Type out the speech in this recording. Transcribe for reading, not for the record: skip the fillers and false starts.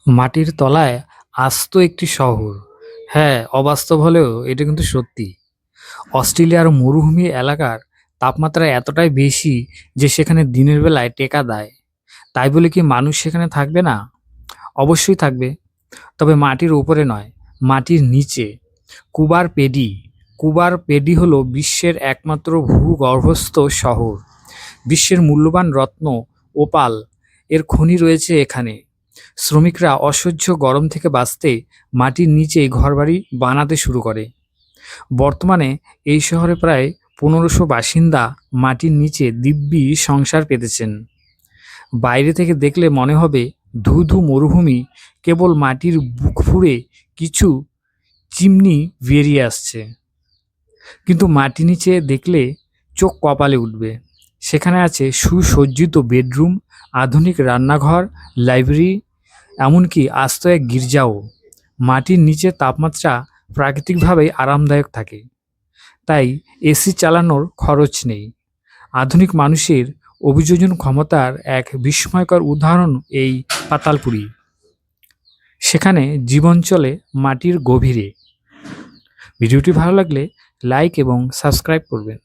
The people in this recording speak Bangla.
মাটির তলায় আস্ত একটি শহর। হ্যাঁ, অবাস্তব হলেও এটা কিন্তু সত্যি। অস্ট্রেলিয়ার মরুভূমি এলাকার তাপমাত্রা এতটাই বেশি যে সেখানে দিনের বেলায় টেকা দেয়। তাই বলে কি মানুষ সেখানে থাকবে না? অবশ্যই থাকবে। তবে মাটির উপরে নয়, মাটির নিচে। কুবার পেডি। কুবার পেডি হলো বিশ্বের একমাত্র ভূগর্ভস্থ শহর। বিশ্বের মূল্যবান রত্ন, ওপাল এর খনি রয়েছে এখানে। শ্রমিকরা অসহ্য গরম থেকে বাঁচতে মাটির নিচেই ঘরবাড়ি বানাতে শুরু করে। বর্তমানে এই শহরে প্রায় ১৫০০ বাসিন্দা মাটির নিচে দিব্যি সংসার পেতেছেন। বাইরে থেকে দেখলে মনে হবে ধু ধু মরুভূমি, কেবল মাটির বুক ফুঁড়ে কিছু চিমনি বেরিয়ে আসছে। কিন্তু মাটির নিচে দেখলে চোখ কপালে উঠবে। সেখানে আছে সুসজ্জিত বেডরুম, আধুনিক রান্নাঘর, লাইব্রেরি, এমনকি আস্ত এক গির্জাও। মাটির নিচে তাপমাত্রা প্রাকৃতিকভাবেই আরামদায়ক থাকে, তাই এসি চালানোর খরচ নেই। আধুনিক মানুষের অভিযোজন ক্ষমতার এক বিস্ময়কর উদাহরণ এই পাতালপুরী। সেখানে জীবন চলে মাটির গভীরে। ভিডিওটি ভালো লাগলে লাইক এবং সাবস্ক্রাইব করবেন।